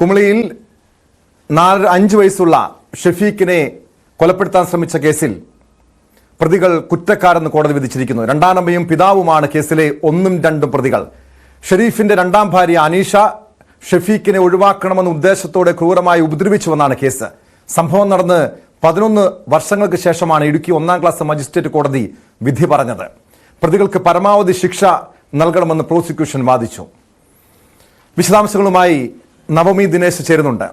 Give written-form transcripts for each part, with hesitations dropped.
കുമളിയിൽ 5 വയസ്സുള്ള ഷെഫീഖിനെ കൊലപ്പെടുത്താൻ ശ്രമിച്ച കേസിൽ പ്രതികൾ കുറ്റക്കാരെന്ന് കോടതി വിധിച്ചിരിക്കുന്നു. രണ്ടാനമ്മയും പിതാവുമാണ് കേസിലെ 1ഉം 2ഉം പ്രതികൾ. ഷെരീഫിന്റെ രണ്ടാം ഭാര്യ അനീഷ ഷെഫീഖിനെ ഒഴിവാക്കണമെന്ന ഉദ്ദേശത്തോടെ ക്രൂരമായി ഉപദ്രവിച്ചുവെന്നാണ് കേസ്. സംഭവം നടന്ന് 11 വർഷങ്ങൾക്ക് ശേഷമാണ് ഇടുക്കി 1ാം ക്ലാസ് മജിസ്ട്രേറ്റ് കോടതി വിധി പറഞ്ഞത്. പ്രതികൾക്ക് പരമാവധി ശിക്ഷ നൽകണമെന്ന് പ്രോസിക്യൂഷൻ വാദിച്ചു. വിശദാംശങ്ങളുമായി നവമി ദിനേശ് ചേരുന്നുണ്ട്.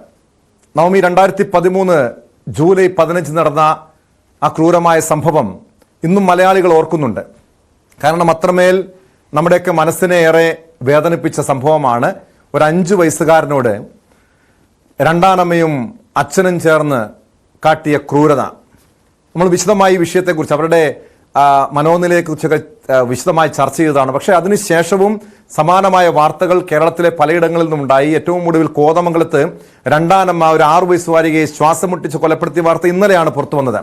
നവമി, 2013 ജൂലൈ 15 നടന്ന ആ ക്രൂരമായ സംഭവം ഇന്നും മലയാളികൾ ഓർക്കുന്നുണ്ട്. കാരണം അത്രമേൽ നമ്മുടെയൊക്കെ മനസ്സിനെ ഏറെ വേദനിപ്പിച്ച സംഭവമാണ്. ഒരു 5 വയസ്സുകാരനോട് രണ്ടാനമ്മയും അച്ഛനും ചേർന്ന് കാട്ടിയ ക്രൂരത. നമ്മൾ വിശദമായി ഈ വിഷയത്തെക്കുറിച്ച്, അവരുടെ മനോനിലയെക്കുറിച്ചൊക്കെ വിശദമായി ചർച്ച ചെയ്തതാണ്. പക്ഷേ അതിനുശേഷവും സമാനമായ വാർത്തകൾ കേരളത്തിലെ പലയിടങ്ങളിൽ നിന്നുണ്ടായി. ഏറ്റവും ഒടുവിൽ കോതമംഗലത്ത് രണ്ടാനമ്മ ഒരു 6 വയസ്സുകാരിയെ ശ്വാസം മുട്ടിച്ച് കൊലപ്പെടുത്തിയ വാർത്ത ഇന്നലെയാണ് പുറത്തു വന്നത്.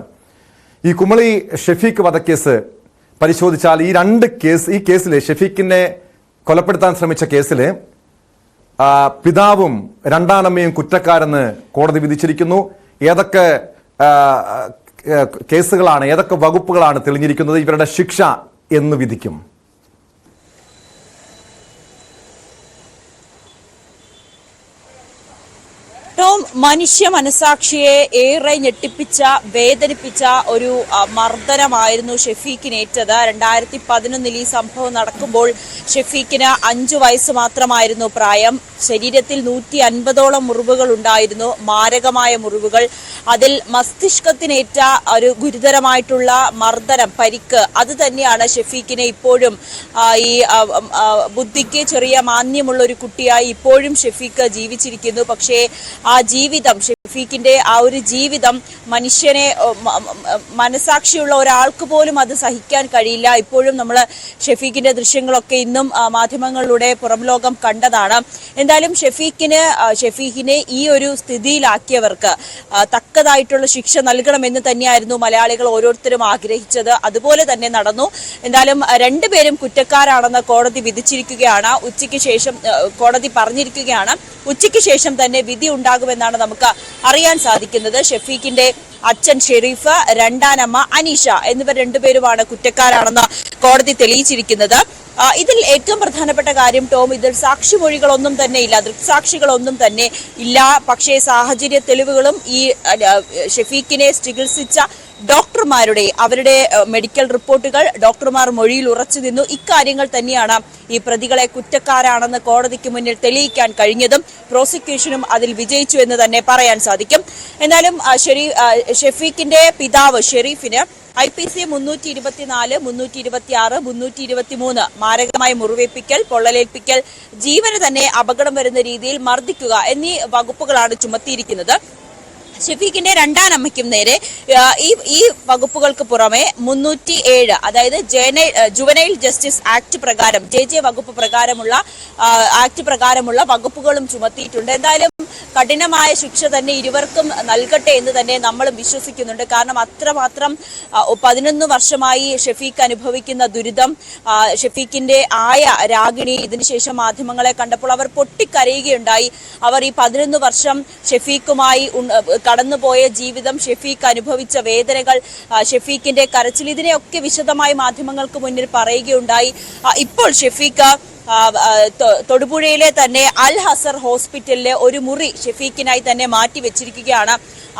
ഈ കുമളി ഷെഫീഖ് വധക്കേസ് പരിശോധിച്ചാൽ ഈ കേസിൽ ഷെഫീഖിനെ കൊലപ്പെടുത്താൻ ശ്രമിച്ച കേസിൽ പിതാവും രണ്ടാനമ്മയും കുറ്റക്കാരെന്ന് കോടതി വിധിച്ചിരിക്കുന്നു. ഏതൊക്കെ കേസുകളാണ്, ഏതൊക്കെ വകുപ്പുകളാണ് തെളിഞ്ഞിരിക്കുന്നത്? ഇവരുടെ ശിക്ഷ എന്ന് വിധിക്കും? മനുഷ്യ മനസാക്ഷിയെ ഏറെ ഞെട്ടിപ്പിച്ച, വേദനിപ്പിച്ച ഒരു മർദ്ദനമായിരുന്നു ഷെഫീഖിനേറ്റത്. 2011 ഈ സംഭവം നടക്കുമ്പോൾ ഷെഫീഖിന് 5 വയസ്സ് മാത്രമായിരുന്നു പ്രായം. ശരീരത്തിൽ 150ഓളം മുറിവുകൾ ഉണ്ടായിരുന്നു, മാരകമായ മുറിവുകൾ. അതിൽ മസ്തിഷ്കത്തിനേറ്റ ഒരു ഗുരുതരമായിട്ടുള്ള മർദ്ദനം, പരിക്ക്, അത് തന്നെയാണ് ഷെഫീഖിനെ ഇപ്പോഴും ഈ ബുദ്ധിക്ക് ചെറിയ മാന്യമുള്ള ഒരു കുട്ടിയായി ഇപ്പോഴും ഷെഫീഖ് ജീവിച്ചിരിക്കുന്നു. പക്ഷേ ആ ജീവിതം, ഷെഫീഖിന്റെ ആ ഒരു ജീവിതം മനുഷ്യനെ, മനസാക്ഷിയുള്ള ഒരാൾക്ക് പോലും അത് സഹിക്കാൻ കഴിയില്ല. ഇപ്പോഴും നമ്മൾ ഷെഫീഖിന്റെ ദൃശ്യങ്ങളൊക്കെ ഇന്നും മാധ്യമങ്ങളിലൂടെ പുറം ലോകം കണ്ടതാണ്. എന്തായാലും ഷെഫീഖിനെ ഈ ഒരു സ്ഥിതിയിലാക്കിയവർക്ക് തക്കതായിട്ടുള്ള ശിക്ഷ നൽകണമെന്ന് തന്നെയായിരുന്നു മലയാളികൾ ഓരോരുത്തരും ആഗ്രഹിച്ചത്. അതുപോലെ തന്നെ നടന്നു. എന്തായാലും 2 പേരും കുറ്റക്കാരാണെന്ന് കോടതി വിധിച്ചിരിക്കുകയാണ്. ഉച്ചയ്ക്ക് ശേഷം കോടതി പറഞ്ഞിരിക്കുകയാണ്, ഉച്ചയ്ക്ക് ശേഷം തന്നെ വിധി ഉണ്ടാകുമെന്നാണ് നമുക്ക് അറിയാൻ സാധിക്കുന്നത്. ഷെഫീഖിന്റെ അച്ഛൻ ഷെരീഫ്, രണ്ടാനമ്മ അനീഷ എന്നിവർ 2 പേരുമാണ് കുറ്റക്കാരാണെന്ന് കോടതി തെളിയിച്ചിരിക്കുന്നത്. ഇതിൽ ഏറ്റവും പ്രധാനപ്പെട്ട കാര്യം ടോം, ഇതിൽ സാക്ഷിമൊഴികളൊന്നും തന്നെ ഇല്ല, ദൃക്സാക്ഷികളൊന്നും തന്നെ ഇല്ല. പക്ഷേ സാഹചര്യ തെളിവുകളും ഈ ഷെഫീഖിനെ ചികിത്സിച്ച ഡോക്ടർമാരുടെ, അവരുടെ മെഡിക്കൽ റിപ്പോർട്ടുകൾ, ഡോക്ടർമാർ മൊഴിയിൽ ഉറച്ചു നിന്നു. ഇക്കാര്യങ്ങൾ തന്നെയാണ് ഈ പ്രതികളെ കുറ്റക്കാരാണെന്ന് കോടതിക്ക് മുന്നിൽ തെളിയിക്കാൻ കഴിഞ്ഞതും. പ്രോസിക്യൂഷനും അതിൽ വിജയിച്ചു എന്ന് തന്നെ പറയാൻ സാധിക്കും. എന്നാലും ഷെഫീഖിന്റെ പിതാവ് ഷെരീഫിന് IPC 324, 326, 323 മാരകമായ മുറിവേൽപ്പിക്കൽ, പൊള്ളലേൽപ്പിക്കൽ, ജീവന് തന്നെ അപകടം വരുന്ന രീതിയിൽ മർദ്ദിക്കുക എന്നീ വകുപ്പുകളാണ് ചുമത്തിയിരിക്കുന്നത്. ഷെഫീഖിന്റെ രണ്ടാനമ്മയ്ക്കും നേരെ ഈ വകുപ്പുകൾക്ക് പുറമെ 307, അതായത് ജുവനൈൽ ജസ്റ്റിസ് ആക്ട് പ്രകാരം, JJ വകുപ്പ് പ്രകാരമുള്ള ആക്ട് പ്രകാരമുള്ള വകുപ്പുകളും ചുമത്തിയിട്ടുണ്ട്. എന്തായാലും കഠിനമായ ശിക്ഷ തന്നെ ഇരുവർക്കും നൽകട്ടെ എന്ന് തന്നെ നമ്മൾ വിശ്വസിക്കുന്നുണ്ട്. കാരണം അത്രമാത്രം 11 വർഷമായി ഷെഫീഖ് അനുഭവിക്കുന്ന ദുരിതം, ഷെഫീഖിന്റെ രാഗിണി ഇതിനുശേഷം മാധ്യമങ്ങളെ കണ്ടപ്പോൾ അവർ പൊട്ടിക്കരയുകയുണ്ടായി. അവർ ഈ 11 വർഷം ഷെഫീഖുമായി കടന്നുപോയ ജീവിതം, ഷെഫീഖ് അനുഭവിച്ച വേദനകൾ, ഷെഫീഖിന്റെ കരച്ചിൽ, ഇതിനെയൊക്കെ വിശദമായി മാധ്യമങ്ങൾക്ക് മുന്നിൽ പറയുകയുണ്ടായി. ഇപ്പോൾ ഷെഫീഖ് തൊടുപുഴയിലെ തന്നെ അൽ ഹസർ ഹോസ്പിറ്റലിലെ ഒരു മുറി ഷെഫീഖിനായി തന്നെ മാറ്റി വെച്ചിരിക്കുകയാണ്.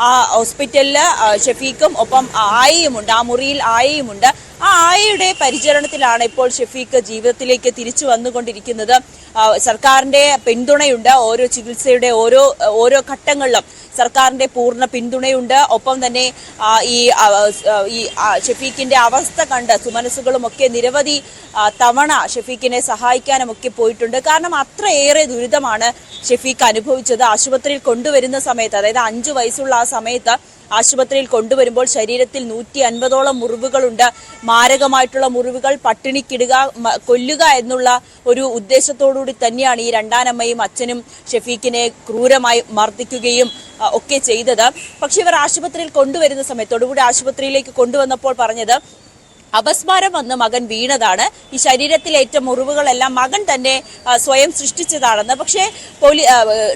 ആ ഹോസ്പിറ്റലിൽ ഷെഫീഖും ഒപ്പം ആയയുമുണ്ട്, ആ മുറിയിൽ ആയയുമുണ്ട്. ആ ആയയുടെ പരിചരണത്തിലാണ് ഇപ്പോൾ ഷെഫീഖ് ജീവിതത്തിലേക്ക് തിരിച്ചു വന്നുകൊണ്ടിരിക്കുന്നത്. സർക്കാരിന്റെ പിന്തുണയുണ്ട്, ഓരോ ചികിത്സയുടെ ഓരോ ഘട്ടങ്ങളിലും സർക്കാരിന്റെ പൂർണ്ണ പിന്തുണയുണ്ട്. ഒപ്പം തന്നെ ഈ ഷെഫീഖിന്റെ അവസ്ഥ കണ്ട് സുമനസ്സുകളും ഒക്കെ നിരവധി തവണ ഷെഫീഖിനെ സഹായിക്കാനും ഒക്കെ പോയിട്ടുണ്ട്. കാരണം അത്രയേറെ ദുരിതമാണ് ഷെഫീഖ് അനുഭവിച്ചത്. ആശുപത്രിയിൽ കൊണ്ടുവരുന്ന സമയത്ത്, അതായത് 5 വയസ്സുള്ള ആ സമയത്ത് ആശുപത്രിയിൽ കൊണ്ടുവരുമ്പോൾ ശരീരത്തിൽ 150ഓളം മുറിവുകളുണ്ട്, മാരകമായിട്ടുള്ള മുറിവുകൾ. പട്ടിണിക്കിടുക, കൊല്ലുക എന്നുള്ള ഒരു ഉദ്ദേശത്തോടുകൂടി തന്നെയാണ് ഈ രണ്ടാനമ്മയും അച്ഛനും ഷെഫീഖിനെ ക്രൂരമായി മർദ്ദിക്കുകയും ഒക്കെ ചെയ്തത്. പക്ഷെ ഇവർ ആശുപത്രിയിൽ കൊണ്ടുവരുന്ന സമയത്ത്, തൊടുപുഴ ആശുപത്രിയിലേക്ക് കൊണ്ടുവന്നപ്പോൾ പറഞ്ഞത്, അപസ്മാരം വന്ന് മകൻ വീണതാണ്. ഈ ശരീരത്തിലേറ്റ മുറിവുകളെല്ലാം മകൻ തന്നെ സ്വയം സൃഷ്ടിച്ചതാണെന്ന്. പക്ഷേ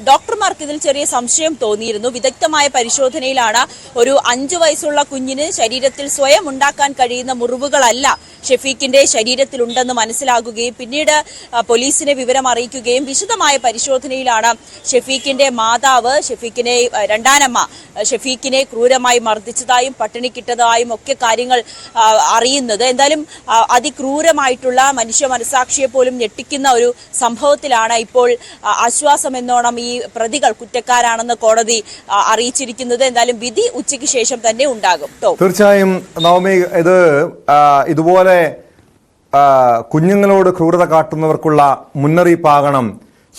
ഡോക്ടർമാർക്ക് ഇതിൽ ചെറിയ സംശയം തോന്നിയിരുന്നു. വിദഗ്ധമായ പരിശോധനയിലാണ് ഒരു 5 വയസ്സുള്ള കുഞ്ഞിന് ശരീരത്തിൽ സ്വയം ഉണ്ടാക്കാൻ കഴിയുന്ന മുറിവുകളല്ല ഷെഫീഖിന്റെ ശരീരത്തിലുണ്ടെന്ന് മനസ്സിലാകുകയും പിന്നീട് പോലീസിനെ വിവരം അറിയിക്കുകയും വിശദമായ പരിശോധനയിലാണ് ഷെഫീഖിന്റെ മാതാവ് ഷെഫീഖിനെ രണ്ടാനമ്മ ഷെഫീഖിനെ ക്രൂരമായി മർദ്ദിച്ചതായും പട്ടിണിക്കിട്ടതായും ഒക്കെ കാര്യങ്ങൾ അറിയുന്നത്. എന്തായാലും അതിക്രൂരമായിട്ടുള്ള മനുഷ്യ മനസാക്ഷിയെ പോലും ഞെട്ടിക്കുന്ന ഒരു സംഭവത്തിലാണ് ഇപ്പോൾ ആശ്വാസം എന്നോണം ഈ പ്രതികൾ കുറ്റക്കാരാണെന്ന് കോടതി അറിയിച്ചിരിക്കുന്നത്. എന്തായാലും വിധി ഉച്ചയ്ക്ക് ശേഷം തന്നെ ഉണ്ടാകും. തീർച്ചയായും നവമി, ഇതുപോലെ കുഞ്ഞുങ്ങളോട് ക്രൂരത കാട്ടുന്നവർക്കുള്ള മുന്നറിയിപ്പാകണം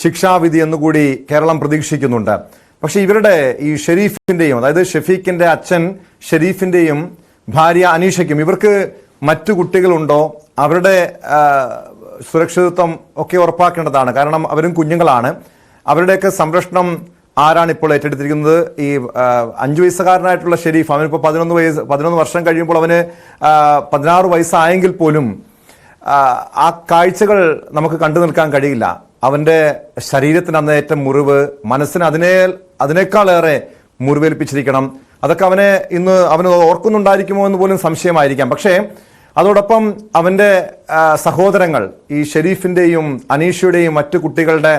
ശിക്ഷാവിധി എന്നുകൂടി കേരളം പ്രതീക്ഷിക്കുന്നുണ്ട്. പക്ഷെ ഇവരുടെ ഈ ഷെരീഫിന്റെയും, അതായത് ഷെഫീഖിന്റെ അച്ഛൻ ഷെരീഫിന്റെയും ഭാര്യ അനീഷയ്ക്കും ഇവർക്ക് മറ്റു കുട്ടികളുണ്ടോ? അവരുടെ സുരക്ഷിതത്വം ഒക്കെ ഉറപ്പാക്കേണ്ടതാണ്. കാരണം അവരും കുഞ്ഞുങ്ങളാണ്. അവരുടെയൊക്കെ സംരക്ഷണം ആരാണ് ഇപ്പോൾ ഏറ്റെടുത്തിരിക്കുന്നത്? ഈ 5 വയസ്സുകാരനായിട്ടുള്ള ഷെരീഫ്, അവനിപ്പോൾ 11 വർഷം കഴിയുമ്പോൾ അവന് 16 വയസ്സായെങ്കിൽ പോലും ആ കാഴ്ചകൾ നമുക്ക് കണ്ടു നിൽക്കാൻ കഴിയില്ല. അവന്റെ ശരീരത്തിന് അന്നേറ്റ മുറിവ്, മനസ്സിന് അതിനേക്കാളേറെ മുറിവേൽപ്പിച്ചിരിക്കണം. അതൊക്കെ അവന് ഓർക്കുന്നുണ്ടായിരിക്കുമോ എന്ന് പോലും സംശയമായിരിക്കാം. പക്ഷേ അതോടൊപ്പം അവന്റെ സഹോദരങ്ങൾ, ഈ ഷെരീഫിന്റെയും അനീഷയുടെയും മറ്റു കുട്ടികളുടെ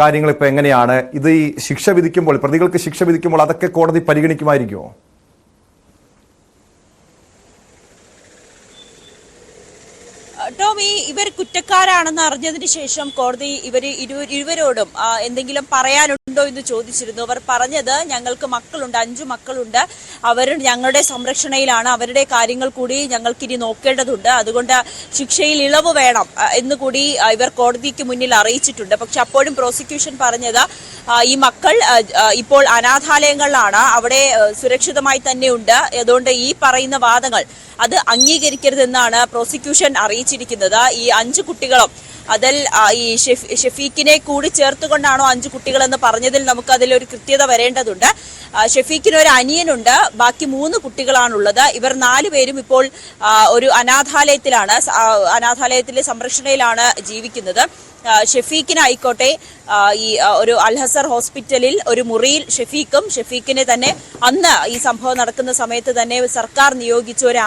കാര്യങ്ങൾ ഇപ്പൊ എങ്ങനെയാണ്? ഇത് ഈ ശിക്ഷ വിധിക്കുമ്പോൾ, പ്രതികൾക്ക് ശിക്ഷ വിധിക്കുമ്പോൾ അതൊക്കെ കോടതി പരിഗണിക്കുമായിരിക്കുമോ? ടോമി, ഇവർ കുറ്റക്കാരാണെന്ന് അറിഞ്ഞതിന് ശേഷം കോടതി ഇരുവരോടും എന്തെങ്കിലും പറയാനുണ്ടോ എന്ന് ചോദിച്ചിരുന്നു. അവർ പറഞ്ഞത്, ഞങ്ങൾക്ക് മക്കളുണ്ട്, 5 മക്കളുണ്ട്, അവർ ഞങ്ങളുടെ സംരക്ഷണയിലാണ്, അവരുടെ കാര്യങ്ങൾ കൂടി ഞങ്ങൾക്കിനി നോക്കേണ്ടതുണ്ട്, അതുകൊണ്ട് ശിക്ഷയിൽ ഇളവ് വേണം എന്നുകൂടി ഇവർ കോടതിക്ക് മുന്നിൽ അറിയിച്ചിട്ടുണ്ട്. പക്ഷെ അപ്പോഴും പ്രോസിക്യൂഷൻ പറഞ്ഞത് ഈ മക്കൾ ഇപ്പോൾ അനാഥാലയങ്ങളിലാണ്, അവിടെ സുരക്ഷിതമായി തന്നെ ഉണ്ട്, അതുകൊണ്ട് ഈ പറയുന്ന വാദങ്ങൾ അത് അംഗീകരിക്കരുതെന്നാണ് പ്രോസിക്യൂഷൻ അറിയിച്ചിരിക്കുന്നത്. ഈ 5 കുട്ടികളും അതിൽ ഈ ഷെഫീഖിനെ കൂടി ചേർത്തുകൊണ്ടാണോ 5 കുട്ടികളെന്ന് പറഞ്ഞതിൽ നമുക്ക് അതിലൊരു കൃത്യത വരേണ്ടതുണ്ട്. ഷെഫീഖിന് ഒരു അനിയനുണ്ട്, ബാക്കി 3 കുട്ടികളാണുള്ളത്. ഇവർ 4 പേരും ഇപ്പോൾ ഒരു അനാഥാലയത്തിലെ സംരക്ഷണയിലാണ് ജീവിക്കുന്നത്. ഷെഫീഖിനായിക്കോട്ടെ ഈ ഒരു അൽഹസർ ഹോസ്പിറ്റലിൽ ഒരു മുറിയിൽ ഷെഫീഖിനെ തന്നെ അന്ന് ഈ സംഭവം നടക്കുന്ന സമയത്ത് തന്നെ സർക്കാർ നിയോഗിച്ച ഒരു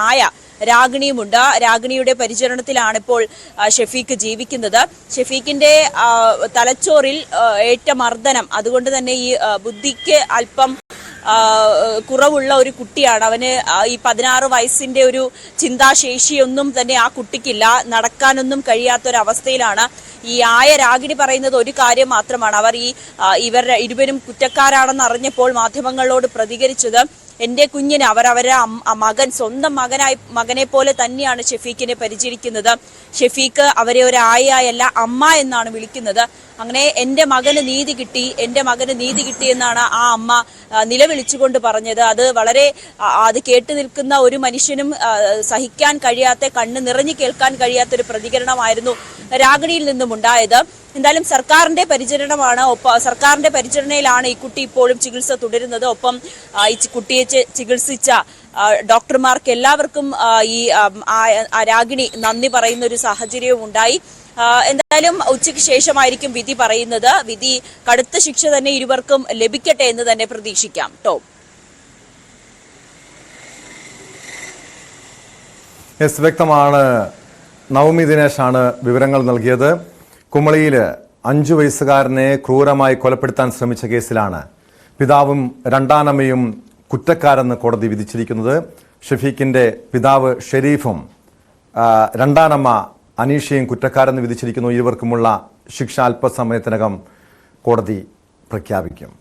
രാഗിണിയുമുണ്ട്. രാഗിണിയുടെ പരിചരണത്തിലാണ് ഇപ്പോൾ ഷെഫീഖ് ജീവിക്കുന്നത്. ഷെഫീഖിന്റെ തലച്ചോറിൽ ഏറ്റ മർദ്ദനം, അതുകൊണ്ട് തന്നെ ഈ ബുദ്ധിക്ക് അല്പം കുറവുള്ള ഒരു കുട്ടിയാണ്. അവന് ഈ 16 വയസ്സിന്റെ ഒരു ചിന്താശേഷിയൊന്നും തന്നെ ആ കുട്ടിക്കില്ല. നടക്കാനൊന്നും കഴിയാത്തൊരവസ്ഥയിലാണ്. ഈ രാഗിണി പറയുന്നത് ഒരു കാര്യം മാത്രമാണ്. അവർ ഇവരുടെ ഇരുവരും കുറ്റക്കാരാണെന്ന് അറിഞ്ഞപ്പോൾ മാധ്യമങ്ങളോട് പ്രതികരിച്ചത്, എന്റെ കുഞ്ഞിന് അവരുടെ മകൻ, സ്വന്തം മകനെ പോലെ തന്നെയാണ് ഷെഫീഖിനെ പരിചരിക്കുന്നത്. ഷെഫീഖ് അവരെ ഒരു ആയല്ല അമ്മ എന്നാണ് വിളിക്കുന്നത്. അങ്ങനെ എന്റെ മകന് നീതി കിട്ടി എന്നാണ് ആ അമ്മ നിലവിളിച്ചുകൊണ്ട് പറഞ്ഞത്. അത് കേട്ടു നിൽക്കുന്ന ഒരു മനുഷ്യനും സഹിക്കാൻ കഴിയാത്ത, കണ്ണ് നിറഞ്ഞു കേൾക്കാൻ കഴിയാത്ത ഒരു പ്രതികരണമായിരുന്നു രാഗിണിയിൽ നിന്നും ഉണ്ടായത്. എന്തായാലും സർക്കാരിന്റെ പരിചരണയിലാണ് ഈ കുട്ടി ഇപ്പോഴും ചികിത്സ തുടരുന്നത്. ഒപ്പം ഈ കുട്ടിയെ ചികിത്സിച്ച ഡോക്ടർമാർക്ക് എല്ലാവർക്കും ഈ രാഗിണി നന്ദി പറയുന്ന ഒരു സാഹചര്യവും ഉണ്ടായി. എന്തായാലും ഉച്ചയ്ക്ക് ശേഷമായിരിക്കും വിധി പറയുന്നത്. വിധി കടുത്ത ശിക്ഷ തന്നെ ഇരുവർക്കും ലഭിക്കട്ടെ എന്ന് തന്നെ പ്രതീക്ഷിക്കാം. ടോം, വ്യക്തമാണ്. നവമി ദിനേശാണ് വിവരങ്ങൾ നൽകിയത്. കുമളിയിൽ 5 വയസ്സുകാരനെ ക്രൂരമായി കൊലപ്പെടുത്താൻ ശ്രമിച്ച കേസിലാണ് പിതാവും രണ്ടാനമ്മയും കുറ്റക്കാരെന്ന് കോടതി വിധിച്ചിരിക്കുന്നത്. ഷെഫീഖിന്റെ പിതാവ് ഷെരീഫും രണ്ടാനമ്മ അനീഷയും കുറ്റക്കാരെന്ന് വിധിച്ചിരിക്കുന്നു. ഇരുവർക്കുമുള്ള ശിക്ഷ അല്പസമയത്തിനകം കോടതി പ്രഖ്യാപിക്കും.